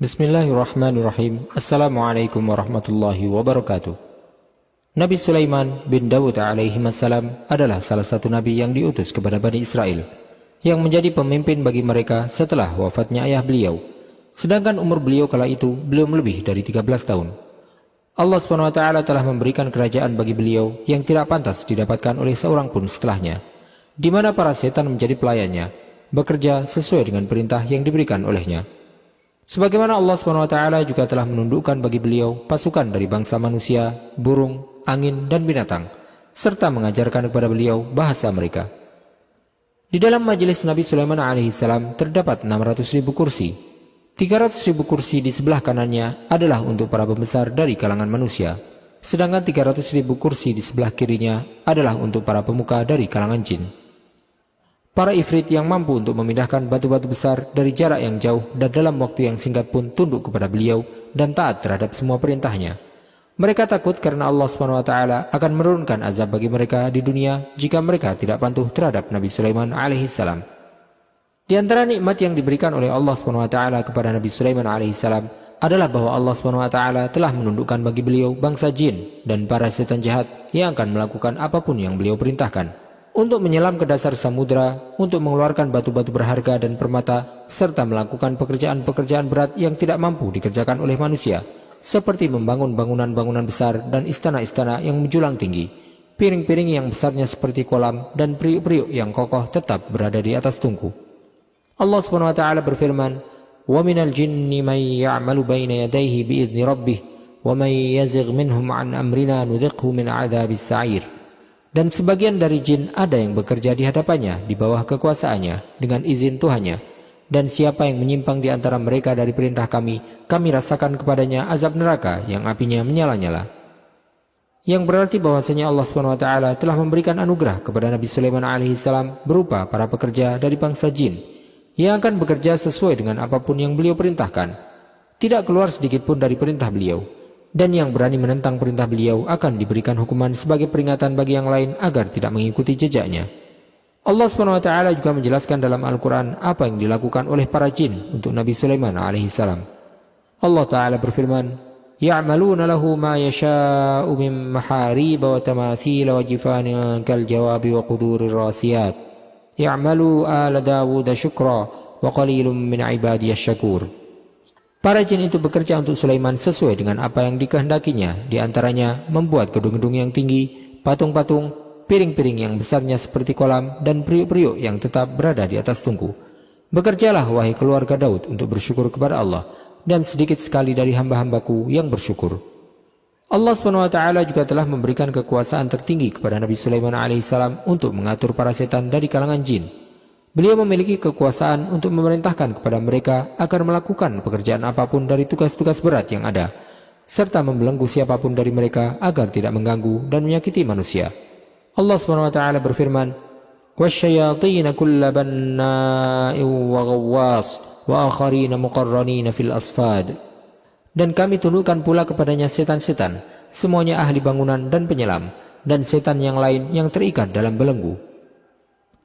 Bismillahirrahmanirrahim. Assalamualaikum warahmatullahi wabarakatuh. Nabi Sulaiman bin Dawud alaihissalam adalah salah satu nabi yang diutus kepada Bani Israel, yang menjadi pemimpin bagi mereka setelah wafatnya ayah beliau. Sedangkan umur beliau kala itu belum lebih dari 13 tahun. Allah SWT telah memberikan kerajaan bagi beliau yang tidak pantas didapatkan oleh seorang pun setelahnya, di mana para setan menjadi pelayannya, bekerja sesuai dengan perintah yang diberikan olehnya. Sebagaimana Allah SWT juga telah menundukkan bagi beliau pasukan dari bangsa manusia, burung, angin, dan binatang, serta mengajarkan kepada beliau bahasa mereka. Di dalam majelis Nabi Sulaiman alaihissalam terdapat 600.000 kursi. 300.000 kursi di sebelah kanannya adalah untuk para pembesar dari kalangan manusia, sedangkan 300.000 kursi di sebelah kirinya adalah untuk para pemuka dari kalangan jin. Para ifrit yang mampu untuk memindahkan batu-batu besar dari jarak yang jauh dan dalam waktu yang singkat pun tunduk kepada beliau dan taat terhadap semua perintahnya. Mereka takut karena Allah SWT akan menurunkan azab bagi mereka di dunia jika mereka tidak patuh terhadap Nabi Sulaiman alaihissalam. Di antara nikmat yang diberikan oleh Allah SWT kepada Nabi Sulaiman alaihissalam adalah bahwa Allah SWT telah menundukkan bagi beliau bangsa jin dan para setan jahat yang akan melakukan apapun yang beliau perintahkan, untuk menyelam ke dasar samudra, untuk mengeluarkan batu-batu berharga dan permata, serta melakukan pekerjaan-pekerjaan berat yang tidak mampu dikerjakan oleh manusia, seperti membangun bangunan-bangunan besar dan istana-istana yang menjulang tinggi, piring-piring yang besarnya seperti kolam, dan periuk-periuk yang kokoh tetap berada di atas tungku. Allah SWT berfirman, وَمِنَ الْجِنِّ مَنْ يَعْمَلُ بَيْنَ يَدَيْهِ بِإِذْنِ رَبِّهِ وَمَنْ يَزِغْ مِنْهُمْ عَنْ أَمْرِنَا نُذِقْهُ مِنْ عَذَابِ السَّعِيرِ. Dan sebagian dari jin ada yang bekerja di hadapannya di bawah kekuasaannya dengan izin Tuhannya. Dan siapa yang menyimpang di antara mereka dari perintah kami, kami rasakan kepadanya azab neraka yang apinya menyala-nyala. Yang berarti bahwasanya Allah SWT telah memberikan anugerah kepada Nabi Sulaiman alaihissalam berupa para pekerja dari bangsa jin yang akan bekerja sesuai dengan apapun yang beliau perintahkan, tidak keluar sedikit pun dari perintah beliau. Dan yang berani menentang perintah beliau akan diberikan hukuman sebagai peringatan bagi yang lain agar tidak mengikuti jejaknya. Allah SWT juga menjelaskan dalam Al-Quran apa yang dilakukan oleh para jin untuk Nabi Sulaiman alaihissalam. Allah Ta'ala berfirman, يَعْمَلُونَ لَهُ مَا يَشَاءُ مِنْ مَحَارِيبَ وَتَمَاثِيلَ وَجِفَانٍ كَالْجَوَابِ وَقُدُورِ الرَّاسِيَاتِ يَعْمَلُوا آلَ دَاوُودَ شُكْرًا وَقَلِيلٌ مِنْ عِبَادِيَ الشَّكُورِ. Para jin itu bekerja untuk Sulaiman sesuai dengan apa yang dikehendakinya, di antaranya membuat gedung-gedung yang tinggi, patung-patung, piring-piring yang besarnya seperti kolam, dan periuk-periuk yang tetap berada di atas tungku. Bekerjalah wahai keluarga Daud untuk bersyukur kepada Allah, dan sedikit sekali dari hamba-hambaku yang bersyukur. Allah SWT juga telah memberikan kekuasaan tertinggi kepada Nabi Sulaiman alaihissalam untuk mengatur para setan dari kalangan jin. Beliau memiliki kekuasaan untuk memerintahkan kepada mereka agar melakukan pekerjaan apapun dari tugas-tugas berat yang ada, serta membelenggu siapapun dari mereka agar tidak mengganggu dan menyakiti manusia. Allah SWT berfirman, وَالشَّيَاطِينَ كُلَّ بَنَّاءٍ وَغَوَّاصٍ وَآخَرِينَ مُقَرَّنِينَ فِي الْأَصْفَادِ. Dan kami tundukkan pula kepadanya setan-setan, semuanya ahli bangunan dan penyelam, dan setan yang lain yang terikat dalam belenggu.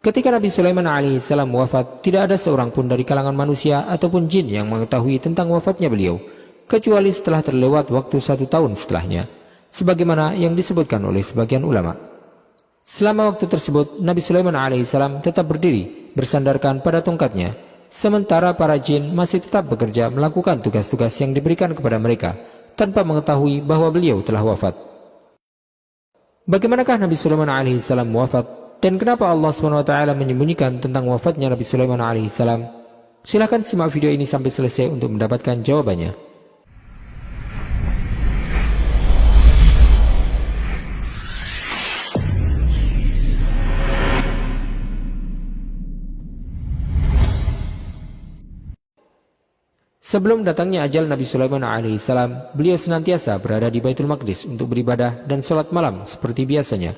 Ketika Nabi Sulaiman alaihissalam wafat, tidak ada seorang pun dari kalangan manusia ataupun jin yang mengetahui tentang wafatnya beliau, kecuali setelah terlewat waktu 1 tahun setelahnya, sebagaimana yang disebutkan oleh sebagian ulama. Selama waktu tersebut, Nabi Sulaiman alaihissalam tetap berdiri, bersandarkan pada tongkatnya, sementara para jin masih tetap bekerja melakukan tugas-tugas yang diberikan kepada mereka, tanpa mengetahui bahwa beliau telah wafat. Bagaimanakah Nabi Sulaiman alaihissalam wafat? Dan kenapa Allah SWT menyembunyikan tentang wafatnya Nabi Sulaiman alaihissalam? Silahkan simak video ini sampai selesai untuk mendapatkan jawabannya. Sebelum datangnya ajal Nabi Sulaiman alaihissalam, beliau senantiasa berada di Baitul Maqdis untuk beribadah dan sholat malam seperti biasanya.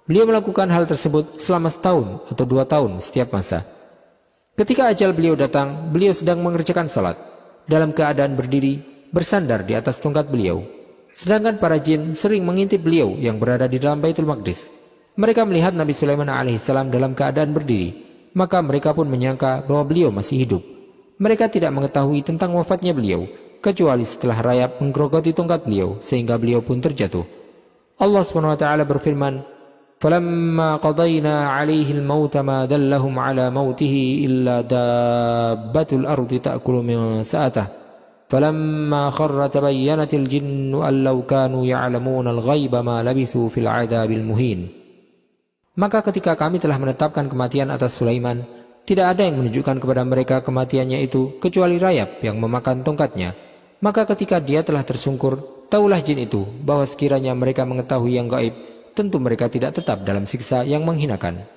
Beliau melakukan hal tersebut selama 1 tahun atau 2 tahun setiap masa. Ketika ajal beliau datang, beliau sedang mengerjakan salat, dalam keadaan berdiri, bersandar di atas tongkat beliau. Sedangkan para jin sering mengintip beliau yang berada di dalam Baitul Maqdis. Mereka melihat Nabi Sulaiman alaihissalam dalam keadaan berdiri, maka mereka pun menyangka bahwa beliau masih hidup. Mereka tidak mengetahui tentang wafatnya beliau, kecuali setelah rayap menggerogoti tongkat beliau, sehingga beliau pun terjatuh. Allah SWT berfirman, "Falamma qadayna 'alaihi al-maut ma dallahum 'ala mautihi illa dabbatul ardi ta'kulu min sa'atah. Falamma kharra tabayyanatil jinnu an law kanu ya'lamuna al-ghaiba ma labithu fil 'adabil muhin." Maka ketika kami telah menetapkan kematian atas Sulaiman, tidak ada yang menunjukkan kepada mereka kematiannya itu kecuali rayap yang memakan tongkatnya. Maka ketika dia telah tersungkur, taulah jin itu bahwa sekiranya mereka mengetahui yang gaib, tentu mereka tidak tetap dalam siksa yang menghinakan.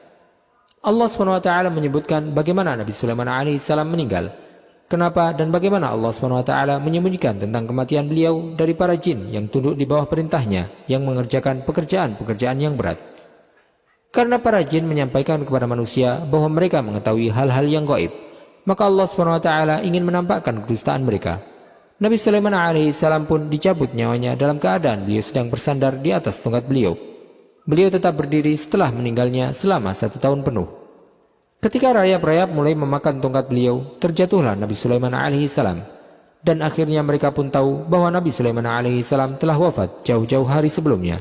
Allah SWT menyebutkan bagaimana Nabi Sulaiman alaihissalam meninggal. Kenapa dan bagaimana Allah SWT menyembunyikan tentang kematian beliau dari para jin yang tunduk di bawah perintahnya yang mengerjakan pekerjaan-pekerjaan yang berat. Karena para jin menyampaikan kepada manusia bahwa mereka mengetahui hal-hal yang gaib, maka Allah SWT ingin menampakkan kedustaan mereka. Nabi Sulaiman alaihissalam pun dicabut nyawanya dalam keadaan beliau sedang bersandar di atas tongkat beliau. Beliau tetap berdiri setelah meninggalnya selama 1 tahun penuh. Ketika rayap-rayap mulai memakan tongkat beliau, terjatuhlah Nabi Sulaiman alaihissalam. Dan akhirnya mereka pun tahu bahwa Nabi Sulaiman alaihissalam telah wafat jauh-jauh hari sebelumnya.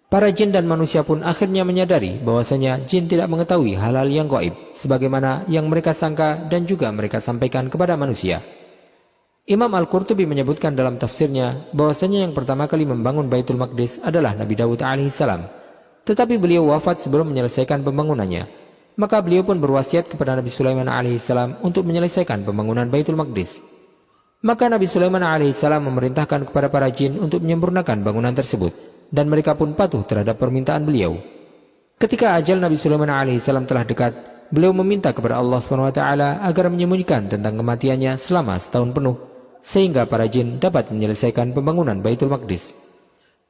Para jin dan manusia pun akhirnya menyadari bahwasanya jin tidak mengetahui hal-hal yang gaib, sebagaimana yang mereka sangka dan juga mereka sampaikan kepada manusia. Imam Al-Qurtubi menyebutkan dalam tafsirnya bahwasanya yang pertama kali membangun Baitul Maqdis adalah Nabi Daud alaihissalam. Tetapi beliau wafat sebelum menyelesaikan pembangunannya. Maka beliau pun berwasiat kepada Nabi Sulaiman alaihissalam untuk menyelesaikan pembangunan Baitul Maqdis. Maka Nabi Sulaiman alaihissalam memerintahkan kepada para jin untuk menyempurnakan bangunan tersebut, dan mereka pun patuh terhadap permintaan beliau. Ketika ajal Nabi Sulaiman alaihissalam telah dekat, beliau meminta kepada Allah SWT agar menyembunyikan tentang kematiannya selama 1 tahun penuh, sehingga para jin dapat menyelesaikan pembangunan Baitul Maqdis.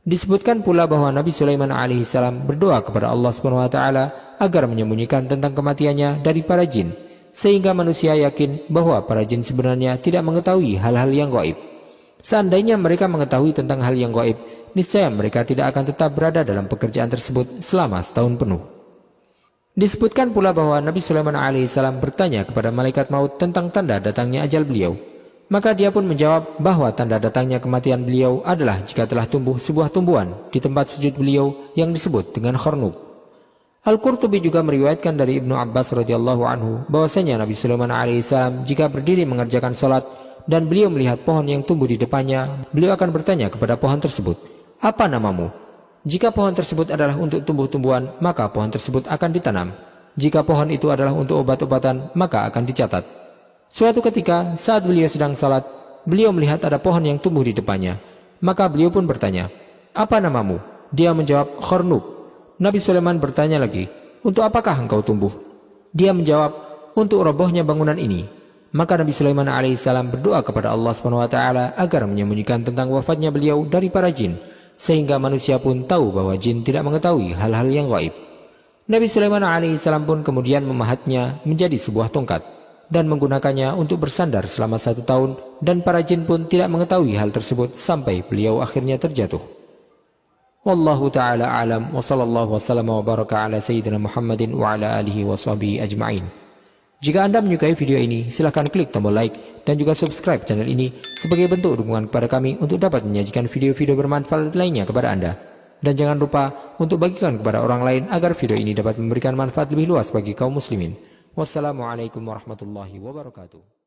Disebutkan pula bahwa Nabi Sulaiman alaihissalam berdoa kepada Allah SWT agar menyembunyikan tentang kematiannya dari para jin, sehingga manusia yakin bahwa para jin sebenarnya tidak mengetahui hal-hal yang gaib. Seandainya mereka mengetahui tentang hal yang gaib, niscaya mereka tidak akan tetap berada dalam pekerjaan tersebut selama 1 tahun penuh. Disebutkan pula bahwa Nabi Sulaiman alaihissalam bertanya kepada malaikat maut tentang tanda datangnya ajal beliau. Maka dia pun menjawab bahwa tanda datangnya kematian beliau adalah jika telah tumbuh sebuah tumbuhan di tempat sujud beliau yang disebut dengan khornub. Al-Qurtubi juga meriwayatkan dari Ibnu Abbas radhiyallahu anhu bahwasanya Nabi Sulaiman alaihissalam jika berdiri mengerjakan salat dan beliau melihat pohon yang tumbuh di depannya, beliau akan bertanya kepada pohon tersebut, "Apa namamu?" Jika pohon tersebut adalah untuk tumbuh-tumbuhan, maka pohon tersebut akan ditanam. Jika pohon itu adalah untuk obat-obatan, maka akan dicatat. Suatu ketika saat beliau sedang salat, beliau melihat ada pohon yang tumbuh di depannya. Maka beliau pun bertanya, "Apa namamu?" Dia menjawab, "Khornub." Nabi Sulaiman bertanya lagi, "Untuk apakah engkau tumbuh?" Dia menjawab, "Untuk robohnya bangunan ini." Maka Nabi Sulaiman alaihissalam berdoa kepada Allah SWT agar menyembunyikan tentang wafatnya beliau dari para jin, sehingga manusia pun tahu bahwa jin tidak mengetahui hal-hal yang gaib. Nabi Sulaiman alaihissalam pun kemudian memahatnya menjadi sebuah tongkat dan menggunakannya untuk bersandar selama 1 tahun, dan para jin pun tidak mengetahui hal tersebut sampai beliau akhirnya terjatuh. Wallahu ta'ala alam, wa sallallahu wasallam wa baraka ala sayyidina Muhammadin wa ala alihi wa sahbihi ajma'in. Jika Anda menyukai video ini, silahkan klik tombol like dan juga subscribe channel ini sebagai bentuk dukungan kepada kami untuk dapat menyajikan video-video bermanfaat lainnya kepada Anda. Dan jangan lupa untuk bagikan kepada orang lain agar video ini dapat memberikan manfaat lebih luas bagi kaum muslimin. Wassalamualaikum warahmatullahi wabarakatuh.